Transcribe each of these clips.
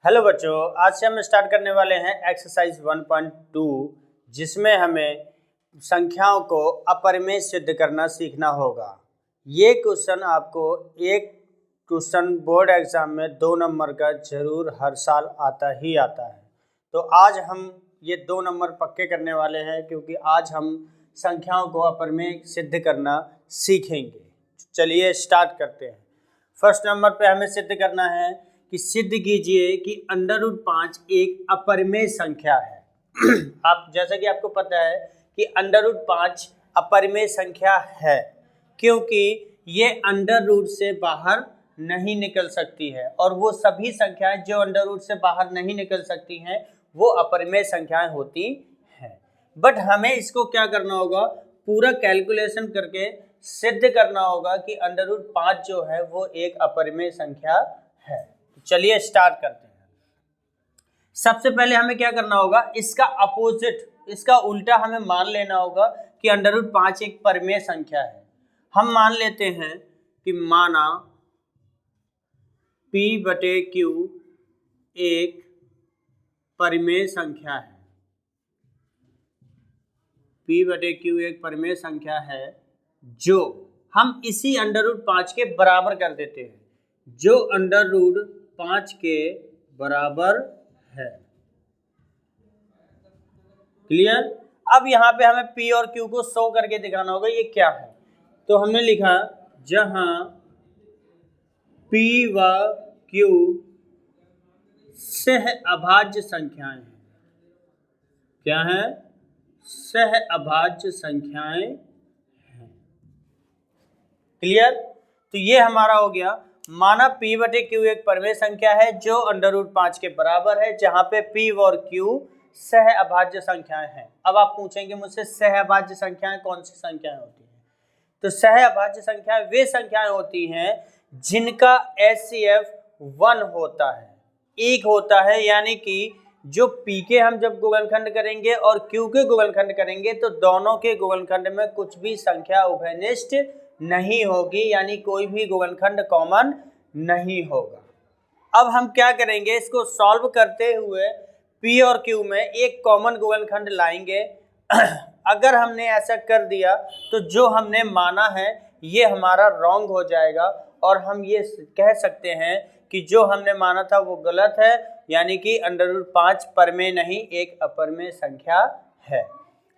Hello बच्चों, आज से हम स्टार्ट करने वाले हैं एक्सरसाइज 1.2 जिसमें हमें संख्याओं को अपरिमेय सिद्ध करना सीखना होगा। ये क्वेश्चन आपको एक क्वेश्चन बोर्ड एग्जाम में 2 नंबर का जरूर हर साल आता ही आता है। तो आज हम ये 2 नंबर पक्के करने वाले हैं क्योंकि आज हम संख्याओं को अपरिमेय सिद्ध करना सीखेंगे। चलिए स्टार्ट करते हैं। फर्स्ट नंबर पे हमें सिद्ध करना है कि सिद्ध कीजिए कि √5 एक अपरिमेय संख्या है। आप जैसा कि आपको पता है कि √5 अपरिमेय संख्या है क्योंकि ये √ से बाहर नहीं निकल सकती है और वो सभी संख्याएं जो √ से बाहर नहीं निकल सकती हैं वो अपरिमेय संख्याएं होती हैं। बट हमें इसको क्या करना होगा, पूरा कैलकुलेशन करके सिद्ध करना होगा कि √5 जो है वो एक अपरिमेय संख्या है। चलिए स्टार्ट करते हैं। सबसे पहले हमें क्या करना होगा, इसका अपोजिट, इसका उल्टा हमें मान लेना होगा कि √5 एक परिमेय संख्या है। हम मान लेते हैं कि माना P/Q एक परिमेय संख्या है। P/Q एक परिमेय संख्या है जो हम इसी √5 के बराबर कर देते हैं, जो √5 के बराबर है। क्लियर। अब यहाँ पे हमें P और Q को शो करके दिखाना होगा ये क्या है। तो हमने लिखा जहां P व Q सह अभाज्य संख्याएं हैं। क्या है? सह अभाज्य संख्याएं हैं। क्लियर। तो ये हमारा हो गया, माना P/Q एक परिमेय संख्या है जो √5 के बराबर है, जहां पे P और Q सह अभाज्य संख्याएं हैं। अब आप पूछेंगे मुझसे सह अभाज्य संख्याएं कौन सी संख्याएं होती हैं? तो सह अभाज्य संख्याएं वे संख्याएं होती हैं जिनका HCF 1 होता है, एक होता है। यानी कि जो P के हम जब गुणनखंड करेंगे और Q के गुणनखंड करेंगे तो दोनों के गुणनखंड में कुछ भी संख्या उभयनिष्ठ नहीं होगी, यानी कोई भी गुणनखंड कॉमन नहीं होगा। अब हम क्या करेंगे, इसको सॉल्व करते हुए P और Q में एक कॉमन गुणनखंड लाएंगे। अगर हमने ऐसा कर दिया तो जो हमने माना है ये हमारा रॉन्ग हो जाएगा और हम ये कह सकते हैं कि जो हमने माना था वो गलत है, यानी कि √5 परिमेय नहीं एक अपरिमेय संख्या है।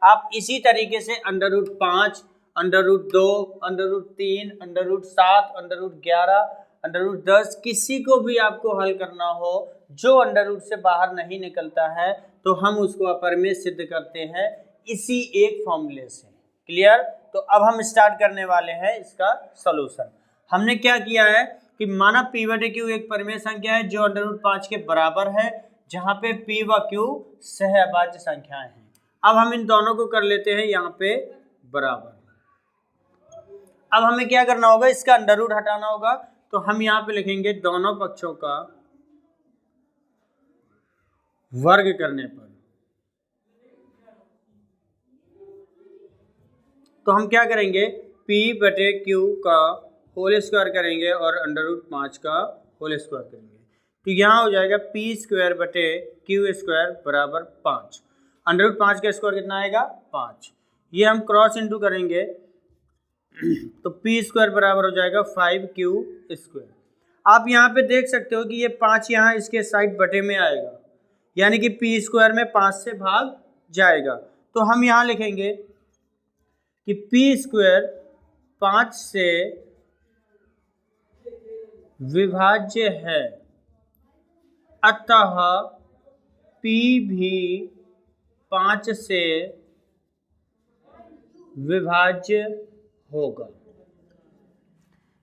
आप इसी तरीके से √5, √2, √3, √7, √11, √10 किसी को भी आपको हल करना हो जो √ से बाहर नहीं निकलता है तो हम उसको अपरिमेय सिद्ध करते हैं इसी एक फॉर्मूले से। क्लियर। तो अब हम स्टार्ट करने वाले हैं इसका सॉल्यूशन। हमने क्या किया है कि माना P/Q एक परिमेय संख्या है जो √5 के बराबर है, जहां पे P व Q सह अभाज्य संख्याएं हैं। अब हम इन दोनों को कर लेते हैं यहाँ पे बराबर। अब हमें क्या करना होगा, इसका √ हटाना होगा। तो हम यहाँ पे लिखेंगे दोनों पक्षों का वर्ग करने पर। तो हम क्या करेंगे, P/Q का होल स्क्वायर करेंगे और √5 का होल स्क्वायर करेंगे। तो यहाँ हो जाएगा P²/Q² बराबर 5। √5 का स्क्वायर कितना आएगा? 5। ये हम क्रॉस इंटू करेंगे तो P² बराबर हो जाएगा 5Q²। आप यहाँ पे देख सकते हो कि ये 5 यहाँ इसके साइड बटे में आएगा, यानी कि P² में 5 से भाग जाएगा। तो हम यहाँ लिखेंगे कि P² 5 से विभाज्य है, अतः P भी 5 से विभाज्य होगा।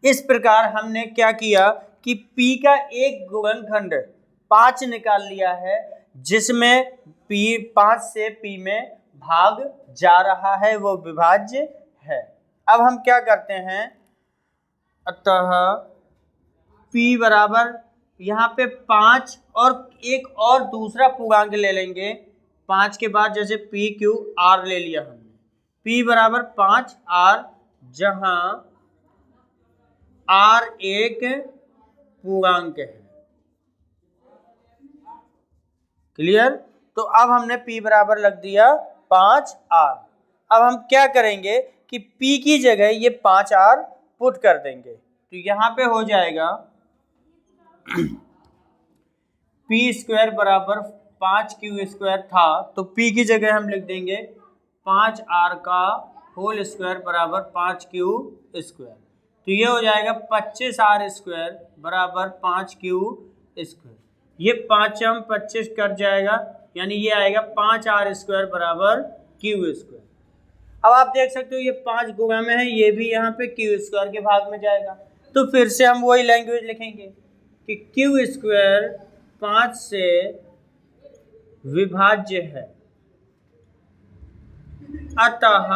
इस प्रकार हमने क्या किया कि P का एक गुणनखंड 5 निकाल लिया है, जिसमें P 5 से P में भाग जा रहा है, वो विभाज्य है। अब हम क्या करते हैं, अतः P बराबर यहाँ पे 5 और एक और दूसरा पूर्णांक ले लेंगे। 5 के बाद जैसे PQR ले लिया हमने, P बराबर 5R, जहां R एक पूर्णांक है। क्लियर। तो अब हमने P बराबर लग दिया 5R। अब हम क्या करेंगे कि P की जगह ये 5R पुट कर देंगे, तो यहां पे हो जाएगा P² बराबर 5Q² था, तो P की जगह हम लिख देंगे 5R का होल स्क्वायर बराबर 5Q²। तो ये हो जाएगा 25R² बराबर 5Q²। ये 5×25 कट जाएगा, यानी ये आएगा 5R² बराबर Q²। अब आप देख सकते हो ये 5 गुणा में है, ये भी यहाँ पे Q² के भाग में जाएगा। तो फिर से हम वही लैंग्वेज लिखेंगे कि Q² 5 से विभाज्य है, अतः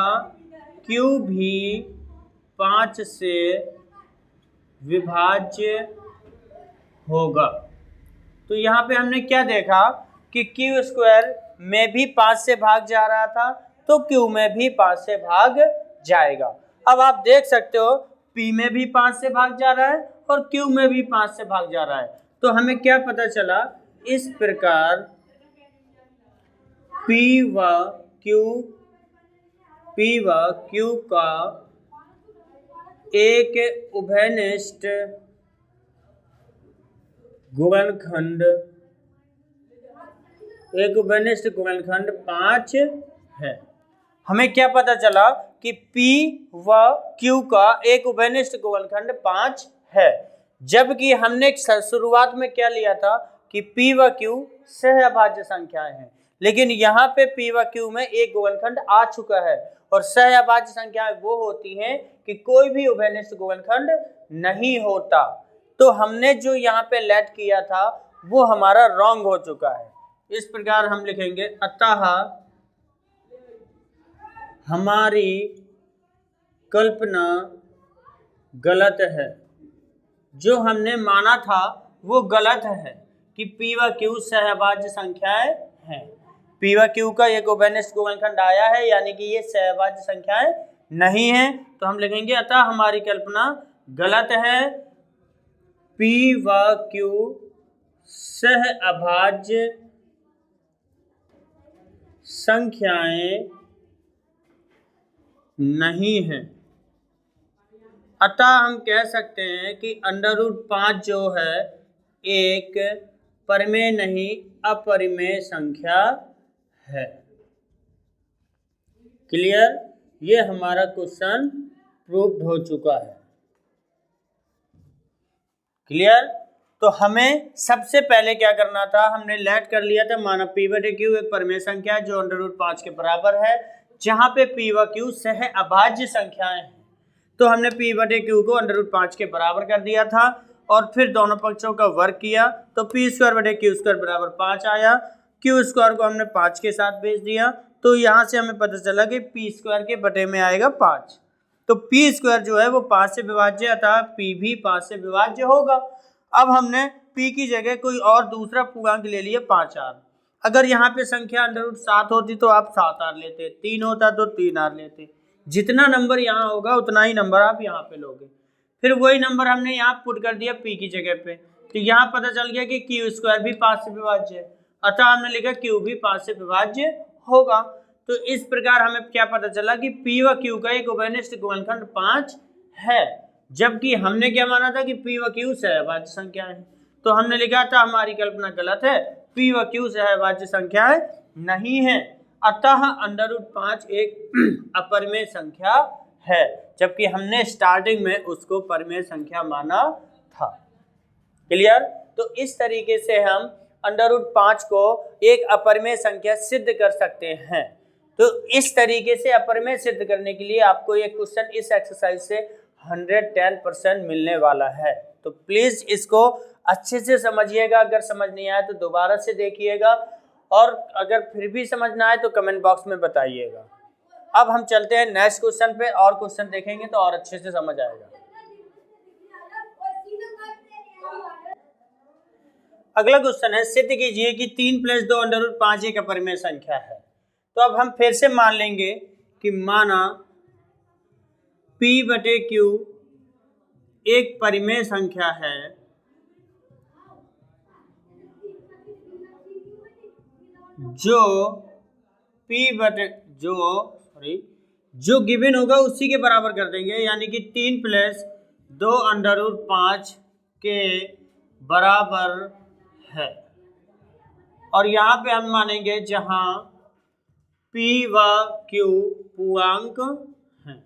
Q भी 5 से विभाज्य होगा। तो यहाँ पे हमने क्या देखा कि Q² में भी 5 से भाग जा रहा था, तो Q में भी 5 से भाग जाएगा। अब आप देख सकते हो P में भी 5 से भाग जा रहा है और Q में भी 5 से भाग जा रहा है। तो हमें क्या पता चला, इस प्रकार P व Q का एक उभयनिष्ठ गुणनखंड 5 है। हमें क्या पता चला कि P व Q का एक उभयनिष्ठ गुणनखंड 5 है, जबकि हमने शुरुआत में क्या लिया था कि P व Q सहअभाज्य संख्याएं हैं, लेकिन यहाँ पे P व Q में एक गुणनखंड आ चुका है। और सहअभाज्य संख्याएं वो होती हैं कि कोई भी उभयनिष्ठ गुणनखंड नहीं होता। तो हमने जो यहाँ पे लेट किया था वो हमारा रॉन्ग हो चुका है। इस प्रकार हम लिखेंगे, अतः हमारी कल्पना गलत है। जो हमने माना था वो गलत है कि P व Q सहअभाज्य संख्याएं हैं। P व Q का एक उभयनिष्ठ गुणनखंड आया है, यानी कि ये सहअभाज्य संख्याएं नहीं है। तो हम लिखेंगे, अतः हमारी कल्पना गलत है, P व Q सहअभाज्य संख्याएं नहीं है। अतः हम कह सकते हैं कि √5 जो है एक परिमेय नहीं अपरिमेय संख्या है। क्लियर। ये हमारा क्वेश्चन प्रूव्ड हो चुका है। क्लियर। तो हमें सबसे पहले क्या करना था, हमने लेट कर लिया था माना P/Q एक परिमेय संख्या है जो √5 के बराबर है, जहां पे P व Q सहअभाज्य संख्याएं हैं। तो हमने P/Q को √5 के बराबर कर दिया था और फिर दोनों पक्षों का वर्ग किया, तो P²/Q² बराबर 5 आया। Q² को हमने 5 के साथ भेज दिया, तो यहाँ से हमें पता चला कि P² के बटे में आएगा 5। तो P² जो है वो 5 से विभाज्य, अतः P भी 5 से विभाज्य होगा। अब हमने P की जगह कोई और दूसरा पूर्णांक ले लिया 5R। अगर यहाँ पे संख्या √7 होती तो आप 7R लेते, 3 होता तो 3R लेते। जितना नंबर यहाँ होगा उतना ही नंबर आप यहाँ पे लोगे। फिर वही नंबर हमने यहाँ पुट कर दिया P की जगह पे, तो यहाँ पता चल गया कि Q² भी 5 से विभाज्य है, अतः हमने लिखा Q भी 5 से विभाज्य होगा। तो इस प्रकार हमें क्या पता चला कि P व Q का एक उभयनिष्ठ गुणनखंड 5 है, जबकि हमने क्या माना था कि P व Q सहअभाज्य संख्याएं हैं। तो हमने लिखा था हमारी कल्पना गलत है, P व Q सहअभाज्य संख्याएं नहीं है, अतः √5 एक अपरिमेय संख्या है, जबकि हमने स्टार्टिंग में उसको परिमेय संख्या माना था। क्लियर। तो इस तरीके से हम √5 को एक अपरिमेय संख्या सिद्ध कर सकते हैं। तो इस तरीके से अपरिमेय सिद्ध करने के लिए आपको ये क्वेश्चन इस एक्सरसाइज से 110% मिलने वाला है। तो प्लीज इसको अच्छे से समझिएगा, अगर समझ नहीं आया तो दोबारा से देखिएगा, और अगर फिर भी समझ ना आए तो कमेंट बॉक्स में बताइएगा। अब हम चलते हैं नेक्स्ट क्वेश्चन पे, और क्वेश्चन देखेंगे तो और अच्छे से समझ आएगा। अगला क्वेश्चन है, सिद्ध कीजिए कि 3 + 2 √5 एक अपरिमेय संख्या है। तो अब हम फिर से मान लेंगे कि माना P/Q एक परिमेय संख्या है, जो P बटे जो गिवन होगा उसी के बराबर कर देंगे, यानी कि 3 प्लस 2 अंडर रूट 5 के बराबर है। और यहाँ पे हम मानेंगे जहाँ P व Q पूर्णांक हैं।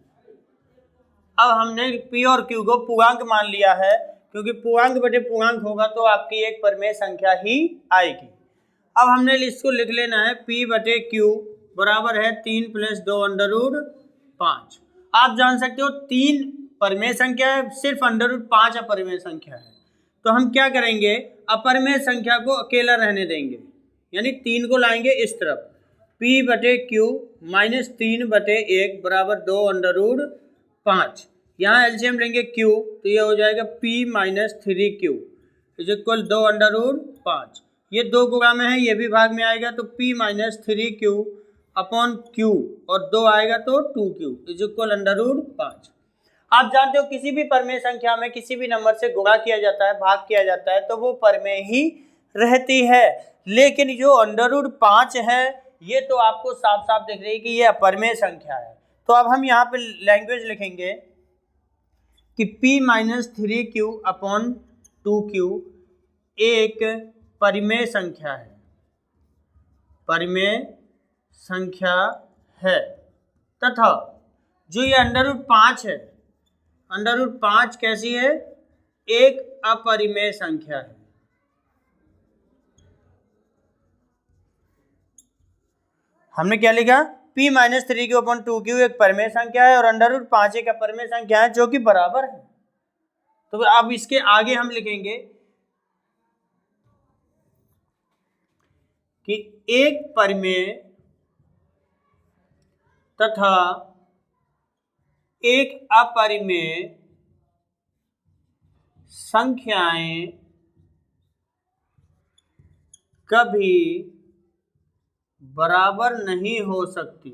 अब हमने P और Q को पूर्णांक मान लिया है, क्योंकि पूर्णांक बटे पूर्णांक होगा तो आपकी एक परिमेय संख्या ही आएगी। अब हमने इसको लिख लेना है P बटे Q बराबर है 3 प्लस 2 अंडर रूट 5। आप जान सकते हो 3 परिमेय संख्या है, सिर्फ अंडर रूट 5 अपरिमेय संख्या है। तो हम क्या करेंगे, अपरिमेय संख्या को अकेला रहने देंगे, यानी 3 को लाएंगे इस तरफ। P बटे Q माइनस 3 बटे 1 बराबर 2 अंडर रूट 5। यहाँ एलसीएम लेंगे Q तो ये हो जाएगा P minus 3Q is equal 2 under root 5। ये 2 गुणा में है, ये भी भाग में आएगा तो P minus 3Q upon Q और 2 आएगा तो 2Q is equal under root 5। आप जानते हो किसी भी परिमेय संख्या में किसी भी नंबर से गुणा किया जाता है, भाग किया जाता है, तो वो परिमेय ही रहती है। लेकिन जो अंडर रूट 5 है ये तो आपको साफ साफ दिख रही है कि ये अपरिमेय संख्या है। तो अब हम यहाँ पे लैंग्वेज लिखेंगे कि P minus 3Q upon 2Q एक परिमेय संख्या है, परिमेय संख्या है, तथा जो ये अंडर रूट 5 है, अंडर रूट 5 कैसी है, एक अपरिमेय संख्या है। हमने क्या लिखा, P minus 3Q upon 2Q एक परिमेय संख्या है और अंडर रूट 5 एक अपरिमेय संख्या है जो कि बराबर है। तो अब इसके आगे हम लिखेंगे कि एक परिमेय तथा एक अपरिमेय संख्याएं कभी बराबर नहीं हो सकती।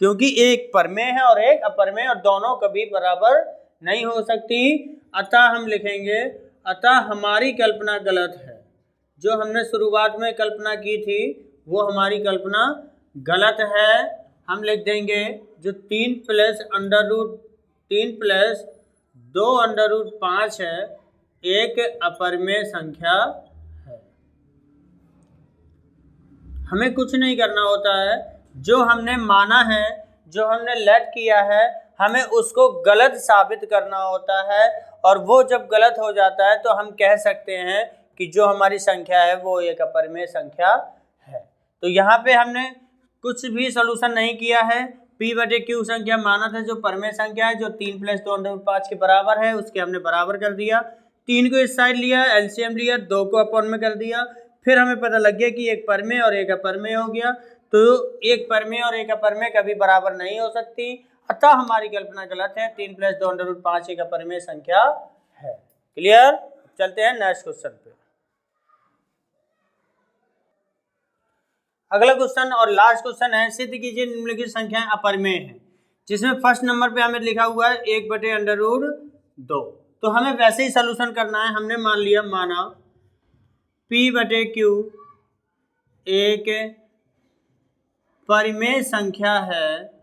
क्योंकि एक परिमेय है और एक अपरिमेय और दोनों कभी बराबर नहीं हो सकती। अतः हम लिखेंगे अतः हमारी कल्पना गलत है। जो हमने शुरुआत में कल्पना की थी वो हमारी कल्पना गलत है। हम लिख देंगे जो 3 प्लस 2 अंडर रूट 5 है एक अपरिमेय संख्या है। हमें कुछ नहीं करना होता है, जो हमने माना है, जो हमने लेट किया है, हमें उसको गलत साबित करना होता है। और वो जब गलत हो जाता है तो हम कह सकते हैं कि जो हमारी संख्या है वो एक अपरिमेय संख्या है। तो यहाँ पे हमने कुछ भी सॉल्यूशन नहीं किया है। P बटे Q संख्या माना था जो परिमेय संख्या है, जो 3 प्लस 2 अंडर रूट 5 के बराबर है, उसके हमने बराबर कर दिया। 3 को इस साइड लिया, एलसीएम लिया, 2 को अपॉन में कर दिया। फिर हमें पता लग गया कि एक परिमेय और एक अपरिमेय हो गया। तो एक परिमेय और एक अपरिमेय कभी बराबर नहीं हो सकती, अतः हमारी कल्पना गलत है। 3 प्लस 2 अंडर रूट 5 एक अपरिमेय संख्या है। क्लियर? चलते हैं नेक्स्ट क्वेश्चन पे। अगला क्वेश्चन और लास्ट क्वेश्चन है, सिद्ध कीजिए निम्नलिखित संख्याएं अपरिमेय हैं। जिसमें फर्स्ट नंबर पे हमें लिखा हुआ है 1 बटे अंडर रूट 2। तो हमें वैसे ही सॉल्यूशन करना है। हमने मान लिया, माना P बटे Q एक परिमेय संख्या है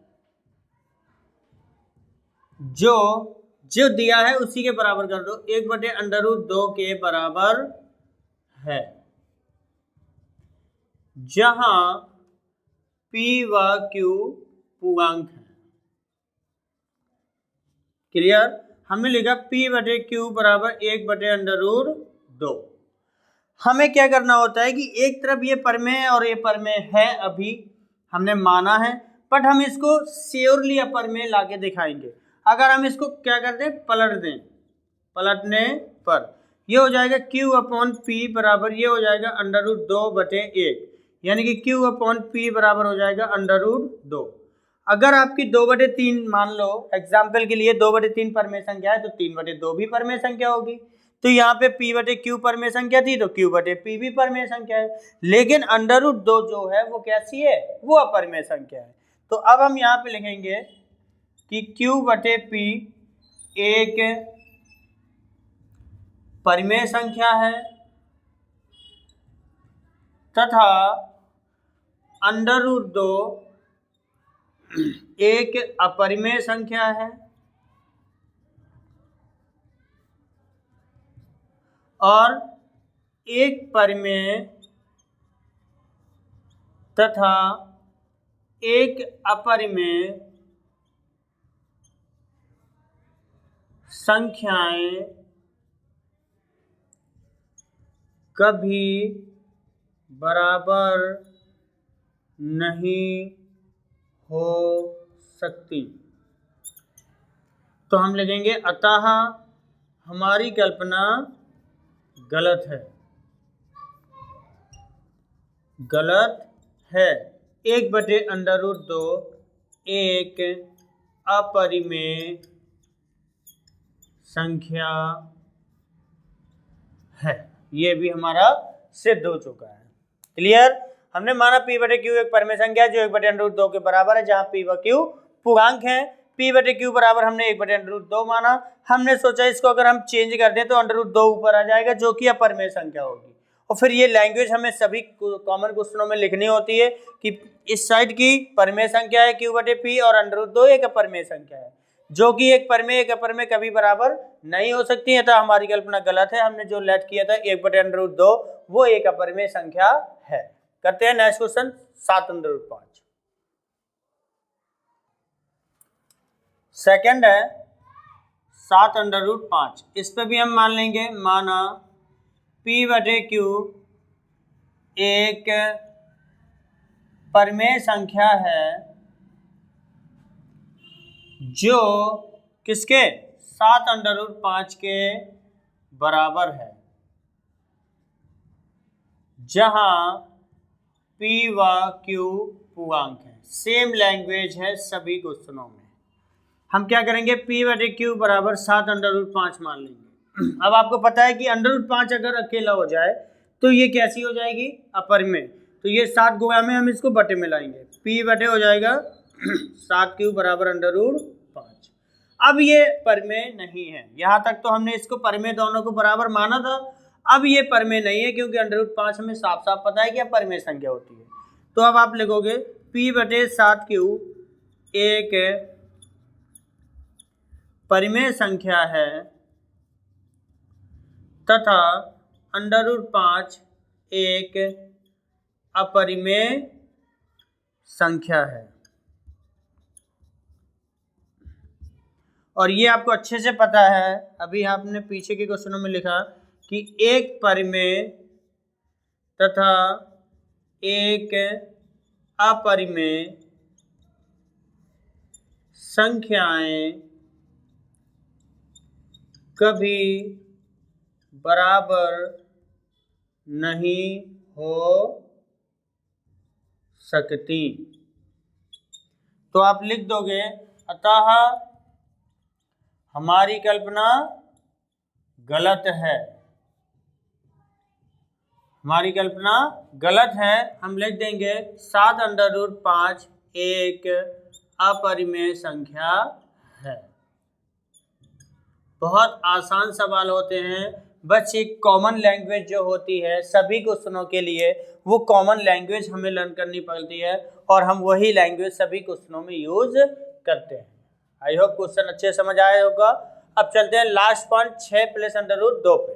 जो दिया है उसी के बराबर कर दो। 1 बटे अंडर रूट 2 के बराबर है, जहां P व Q पूर्णांक है। क्लियर? हमने लिखा P बटे Q बराबर 1 बटे अंडर रूट 2। हमें क्या करना होता है कि एक तरफ ये परिमेय और ये परिमेय है, अभी हमने माना है, बट हम इसको श्योरली अपरिमेय लाके दिखाएंगे। अगर हम इसको क्या कर दें, पलट दें, पलटने पर ये हो जाएगा Q अपॉन P बराबर, ये हो जाएगा अंडर रूट 2 बटे 1, यानी कि Q अपॉन P बराबर हो जाएगा अंडर रूट 2। अगर आपकी 2 बटे 3 मान लो एग्जाम्पल के लिए 2 बटे 3 परिमेय संख्या है, तो 3 बटे 2 भी परिमेय संख्या होगी। तो यहाँ पे P बटे Q परिमेय संख्या थी तो Q बटे P भी परिमेय संख्या है। लेकिन अंडर रूट 2 जो है वो कैसी है, वो अपरिमेय संख्या है। तो अब हम यहाँ पे लिखेंगे कि Q बटे P एक परिमेय संख्या है तथा √2 एक अपरिमेय संख्या है और एक परिमेय तथा एक अपरिमेय संख्याएं कभी बराबर नहीं हो सकती। तो हम लिखेंगे अतः हमारी कल्पना गलत है। गलत है। 1/√2 एक अपरिमेय संख्या है। ये भी हमारा सिद्ध हो चुका है। क्लियर? हमने माना P/Q एक परिमेय संख्या है जो 1/√2 के बराबर है, जहां P व Q पूर्णांक है। P/Q बराबर हमने 1/√2 माना। हमने सोचा इसको अगर हम चेंज कर दें तो √2 ऊपर आ जाएगा जो कि अपरिमेय संख्या होगी। और फिर ये लैंग्वेज हमें सभी कॉमन क्वेश्चनों में लिखनी होती है कि इस साइड की परिमेय संख्या है Q/P और √2 एक अपरिमेय संख्या है, जो कि एक परिमेय एक अपरिमेय कभी बराबर नहीं हो सकती है। तो हमारी कल्पना गलत है। हमने जो लेट किया था 1/√2 वो एक अपरिमेय संख्या है। करते हैं नेक्स्ट क्वेश्चन 7/5। सेकंड है 7/5। इस पे भी हम मान लेंगे, माना P/Q एक परिमेय संख्या है जो किसके 7/5 के बराबर है, जहां P व Q पूर्णांक है। सेम लैंग्वेज है सभी क्वेश्चनों में। हम क्या करेंगे, P/Q बराबर 7/5 मान लेंगे। अब आपको पता है कि √5 अगर अकेला हो जाए तो ये कैसी हो जाएगी, अपरिमेय। तो ये 7 गुणा में हम इसको बटे में लाएंगे, P/, हो जाएगा 7Q बराबर √5। अब ये परिमेय नहीं है। यहाँ तक तो हमने इसको परिमेय दोनों को बराबर माना था। अब ये परिमेय नहीं है क्योंकि √5 हमें साफ साफ पता है कि अब परिमेय संख्या होती है। तो अब आप लिखोगे P/7Q एक परिमेय संख्या है तथा √5 एक अपरिमेय संख्या है। और ये आपको अच्छे से पता है, अभी आपने पीछे के क्वेश्चनों में लिखा कि एक परिमेय तथा एक अपरिमेय संख्याएं कभी बराबर नहीं हो सकती। तो आप लिख दोगे अतः हमारी कल्पना गलत है। हमारी कल्पना गलत है। हम लिख देंगे 7/5 एक अपरिमेय संख्या है। बहुत आसान सवाल होते हैं, बस एक कॉमन लैंग्वेज जो होती है सभी क्वेश्चनों के लिए, वो कॉमन लैंग्वेज हमें लर्न करनी पड़ती है और हम वही लैंग्वेज सभी क्वेश्चनों में यूज करते हैं। आई होप क्वेश्चन अच्छे समझ आया होगा। अब चलते हैं लास्ट पॉइंट 6 + √2 पे।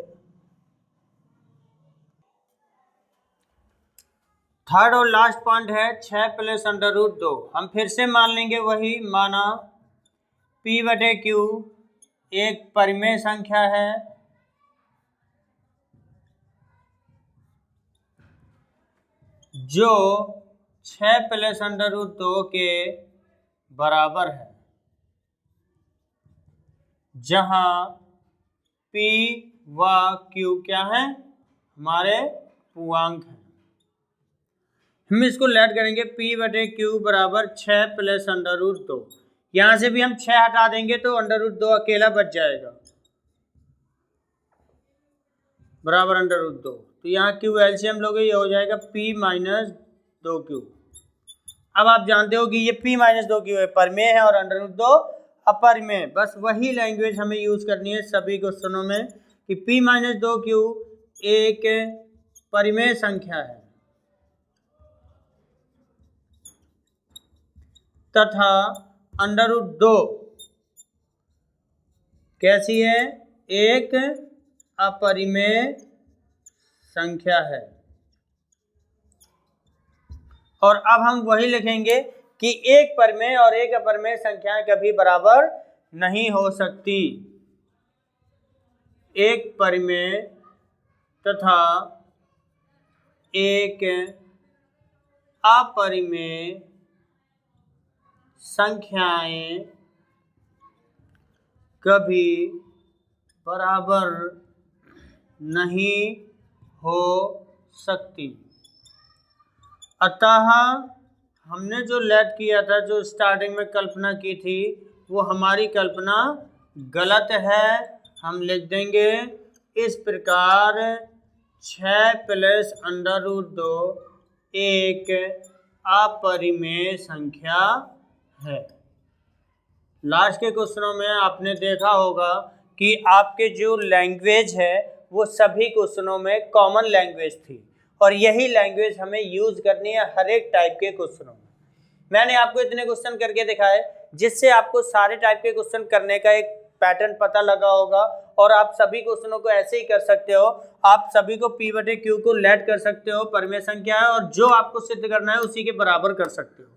थर्ड और लास्ट पॉइंट है 6 + √2। हम फिर से मान लेंगे वही, माना P/Q एक परिमेय संख्या है जो 6 + √2 के बराबर है, जहां P व Q क्या है, हमारे पूर्णांक हैं। हम इसको लेट करेंगे P/Q बराबर 6 + √2। यहां से भी हम 6 हटा देंगे तो √2 अकेला बच जाएगा बराबर √2। तो यहाँ Q एलसीएम लोगे, ये हो जाएगा P - 2Q। अब आप जानते हो कि ये P - 2Q है, परिमेय है, और √2 अपरिमेय। बस वही लैंग्वेज हमें यूज करनी है सभी क्वेश्चनों में कि p-2q एक परिमेय संख्या है तथा √2 कैसी है? एक अपरिमेय संख्या है। और अब हम वही लिखेंगे कि एक परिमेय और एक अपरिमेय संख्याएं कभी बराबर नहीं हो सकती। एक परिमेय तथा एक अपरिमेय संख्याएं कभी बराबर नहीं हो सकती। अतः हमने जो लेट किया था, जो स्टार्टिंग में कल्पना की थी, वो हमारी कल्पना गलत है। हम लिख देंगे इस प्रकार 6 + √2 एक अपरिमेय संख्या है। लास्ट के क्वेश्चनों में आपने देखा होगा कि आपके जो लैंग्वेज है वो सभी क्वेश्चनों में कॉमन लैंग्वेज थी और यही लैंग्वेज हमें यूज करनी है हर एक टाइप के क्वेश्चनों में। मैंने आपको इतने क्वेश्चन करके दिखाए जिससे आपको सारे टाइप के क्वेश्चन करने का एक पैटर्न पता लगा होगा और आप सभी क्वेश्चनों को ऐसे ही कर सकते हो। आप सभी को p/q को लेट कर सकते हो, परिमेय संख्या है, और जो आपको सिद्ध करना है उसी के बराबर कर सकते हो।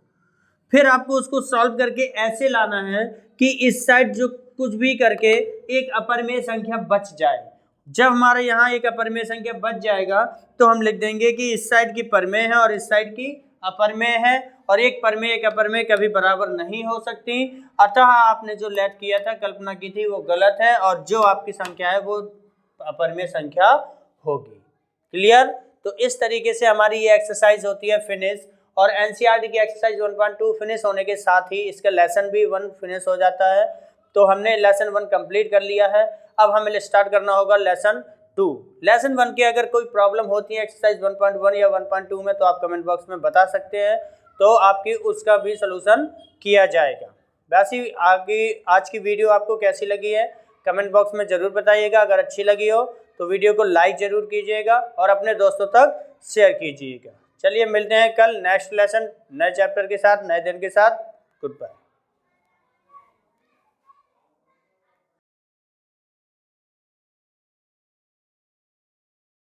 फिर आपको उसको सॉल्व करके ऐसे लाना है कि इस साइड जो कुछ भी करके एक अपरिमेय संख्या बच जाए। जब हमारे यहाँ एक अपरिमेय संख्या बच जाएगा तो हम लिख देंगे कि इस साइड की परिमेय है और इस साइड की अपरिमेय है, और एक परिमेय एक अपरिमेय कभी बराबर नहीं हो सकती। अतः आपने जो लेट किया था, कल्पना की थी, वो गलत है और जो आपकी संख्या है वो अपरिमेय संख्या होगी। क्लियर? तो इस तरीके से हमारी ये एक्सरसाइज होती है फिनिश। और एनसीईआरटी की एक्सरसाइज 1.2 फिनिश होने के साथ ही इसका लेसन भी 1 फिनिश हो जाता है। तो हमने लेसन 1 कंप्लीट कर लिया है। अब हमें स्टार्ट करना होगा लेसन 2। लेसन 1 के अगर कोई प्रॉब्लम होती है एक्सरसाइज 1.1 या 1.2 में तो आप कमेंट बॉक्स में बता सकते हैं, तो आपकी उसका भी सलूशन किया जाएगा। वैसे आगे आज की वीडियो आपको कैसी लगी है कमेंट बॉक्स में ज़रूर बताइएगा। अगर अच्छी लगी हो तो वीडियो को लाइक ज़रूर कीजिएगा और अपने दोस्तों तक शेयर कीजिएगा। चलिए मिलते हैं कल नेक्स्ट लेसन नए चैप्टर के साथ, नए दिन के साथ। Good bye.